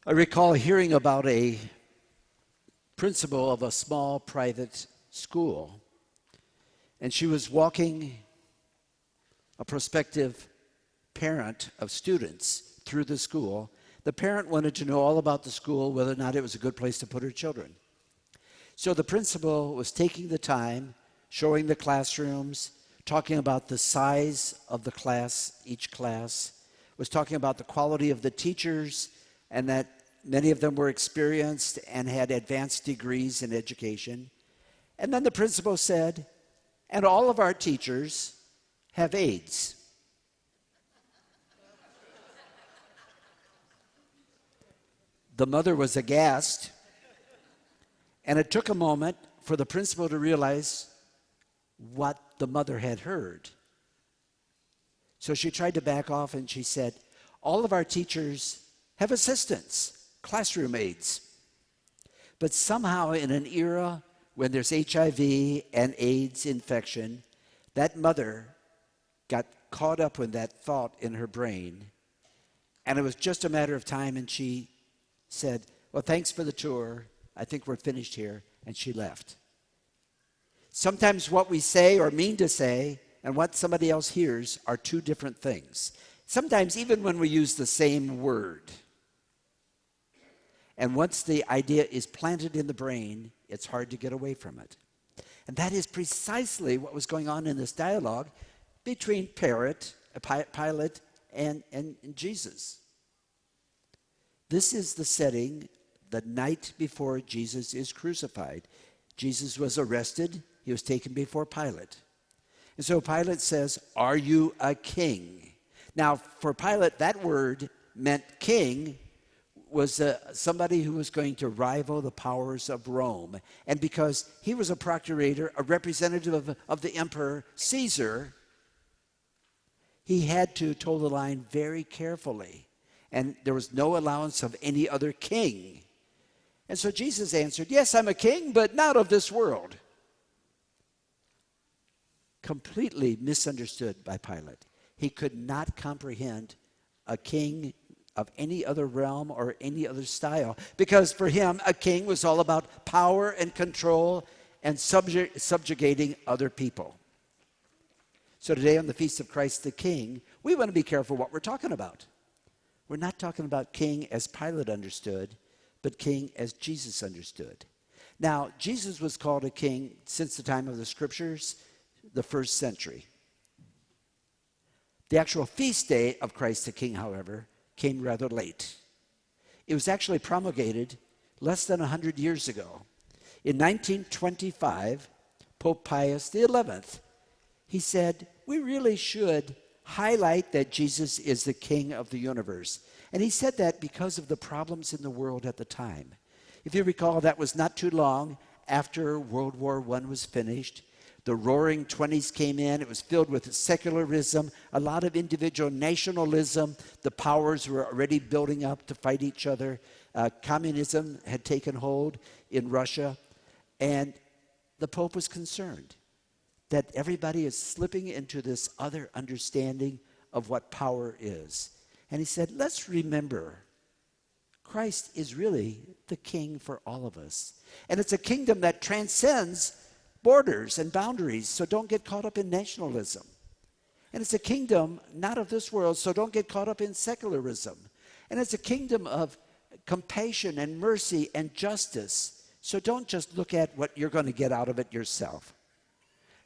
I recall hearing about a principal of a small private school, and she was walking a prospective parent of students through the school. The parent wanted to know all about the school, whether or not it was a good place to put her children. So the principal was taking the time, showing the classrooms, talking about the size of the class, each class, was talking about the quality of the teachers, and that many of them were experienced and had advanced degrees in education. And then the principal said, and all of our teachers have AIDS. The mother was aghast, and it took a moment for the principal to realize what the mother had heard. So she tried to back off, and she said, all of our teachers have assistants, classroom aides. But somehow in an era when there's HIV and AIDS infection, that mother got caught up with that thought in her brain, and it was just a matter of time, and she said, well, thanks for the tour. I think we're finished here, and she left. Sometimes what we say or mean to say and what somebody else hears are two different things. Sometimes even when we use the same word. And once the idea is planted in the brain, it's hard to get away from it. And that is precisely what was going on in this dialogue between Pilate and Jesus. This is the setting the night before Jesus is crucified. Jesus was arrested. He was taken before Pilate. And so Pilate says, are you a king? Now, for Pilate, that word meant king was somebody who was going to rival the powers of Rome. And because he was a procurator, a representative of the emperor Caesar, he had to toe the line very carefully. And there was no allowance of any other king. And so Jesus answered, yes, I'm a king, but not of this world. Completely misunderstood by Pilate. He could not comprehend a king of any other realm or any other style, because for him, a king was all about power and control and subjugating other people. So today on the Feast of Christ the King, we want to be careful what we're talking about. We're not talking about king as Pilate understood, but king as Jesus understood. Now, Jesus was called a king since the time of the scriptures, the first century. The actual feast day of Christ the King, however, came rather late. It was actually promulgated less than 100 years ago. In 1925, Pope Pius XI, he said, we really should highlight that Jesus is the King of the universe. And he said that because of the problems in the world at the time. If you recall, that was not too long after World War I was finished. The Roaring '20s came in. It was filled with secularism, a lot of individual nationalism. The powers were already building up to fight each other. Communism had taken hold in Russia. And the Pope was concerned that everybody is slipping into this other understanding of what power is. And he said, let's remember, Christ is really the king for all of us. And it's a kingdom that transcends borders and boundaries, so don't get caught up in nationalism. And it's a kingdom not of this world, so don't get caught up in secularism. And it's a kingdom of compassion and mercy and justice, so don't just look at what you're going to get out of it yourself.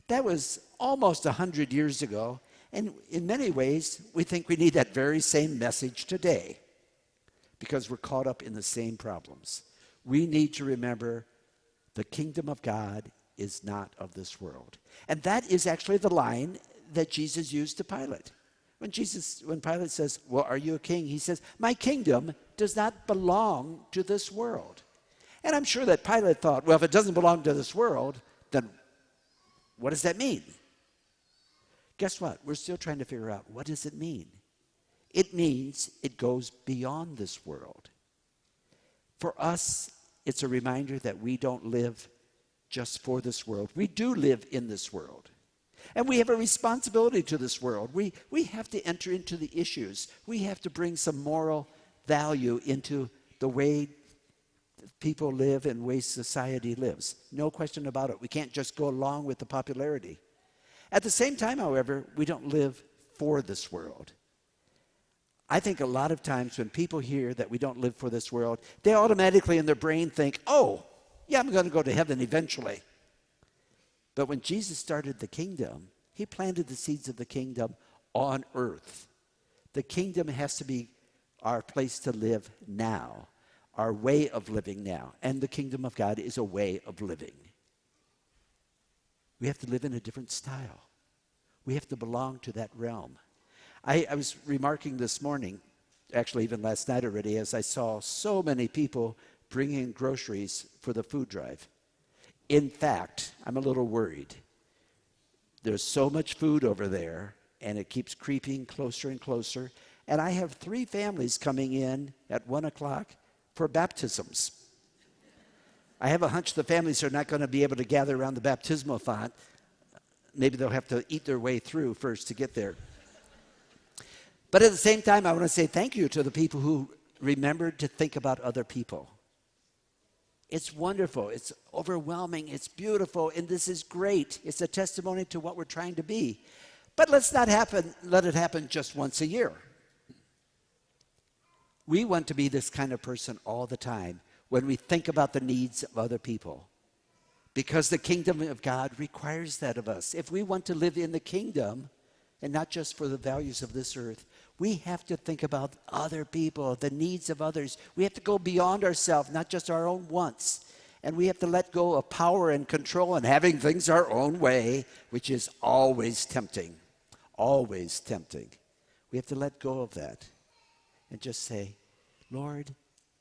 That was almost 100 years ago, and in many ways, we think we need that very same message today because we're caught up in the same problems. We need to remember the kingdom of God is not of this world. And that is actually the line that Jesus used to Pilate. When Pilate says, well, are you a king? He says, my kingdom does not belong to this world. And I'm sure that Pilate thought, well, if it doesn't belong to this world, then what does that mean? Guess what? We're still trying to figure out, what does it mean? It means it goes beyond this world. For us, it's a reminder that we don't live just for this world. We do live in this world. And we have a responsibility to this world. We have to enter into the issues. We have to bring some moral value into the way people live and the way society lives. No question about it. We can't just go along with the popularity. At the same time, however, we don't live for this world. I think a lot of times when people hear that we don't live for this world, they automatically in their brain think, oh, yeah, I'm going to go to heaven eventually. But when Jesus started the kingdom, he planted the seeds of the kingdom on earth. The kingdom has to be our place to live now, our way of living now. And the kingdom of God is a way of living. We have to live in a different style. We have to belong to that realm. I was remarking this morning, actually even last night already, as I saw so many people bringing groceries for the food drive. In fact, I'm a little worried. There's so much food over there, and it keeps creeping closer and closer. And I have 3 families coming in at 1 o'clock for baptisms. I have a hunch the families are not going to be able to gather around the baptismal font. Maybe they'll have to eat their way through first to get there. But at the same time, I want to say thank you to the people who remembered to think about other people. It's wonderful. It's overwhelming. It's beautiful. And this is great. It's a testimony to what we're trying to be. But let's not let it happen just once a year. We want to be this kind of person all the time when we think about the needs of other people. Because the kingdom of God requires that of us. If we want to live in the kingdom, and not just for the values of this earth, we have to think about other people, the needs of others. We have to go beyond ourselves, not just our own wants. And we have to let go of power and control and having things our own way, which is always tempting. Always tempting. We have to let go of that and just say, Lord,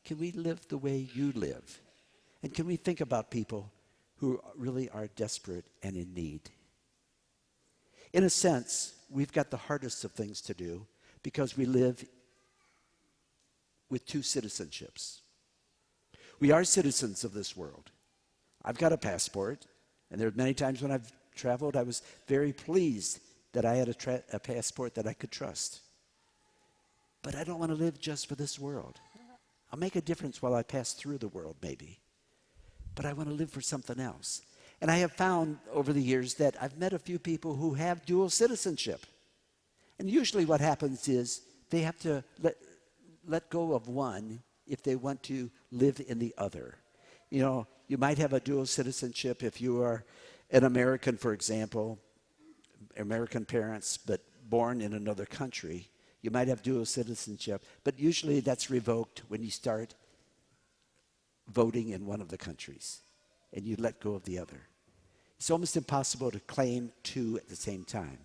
can we live the way you live? And can we think about people who really are desperate and in need? In a sense, we've got the hardest of things to do because we live with 2 citizenships. We are citizens of this world. I've got a passport, and there are many times when I've traveled, I was very pleased that I had a passport that I could trust. But I don't want to live just for this world. I'll make a difference while I pass through the world, maybe. But I want to live for something else. And I have found over the years that I've met a few people who have dual citizenship. And usually what happens is they have to let go of one if they want to live in the other. You know, you might have a dual citizenship if you are an American, for example, American parents, but born in another country. You might have dual citizenship, but usually that's revoked when you start voting in one of the countries and you let go of the other. It's almost impossible to claim 2 at the same time.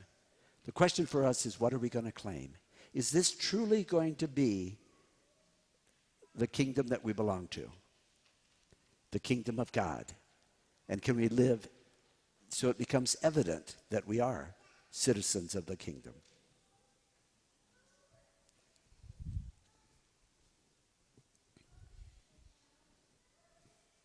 The question for us is, what are we going to claim? Is this truly going to be the kingdom that we belong to? The kingdom of God. And can we live so it becomes evident that we are citizens of the kingdom?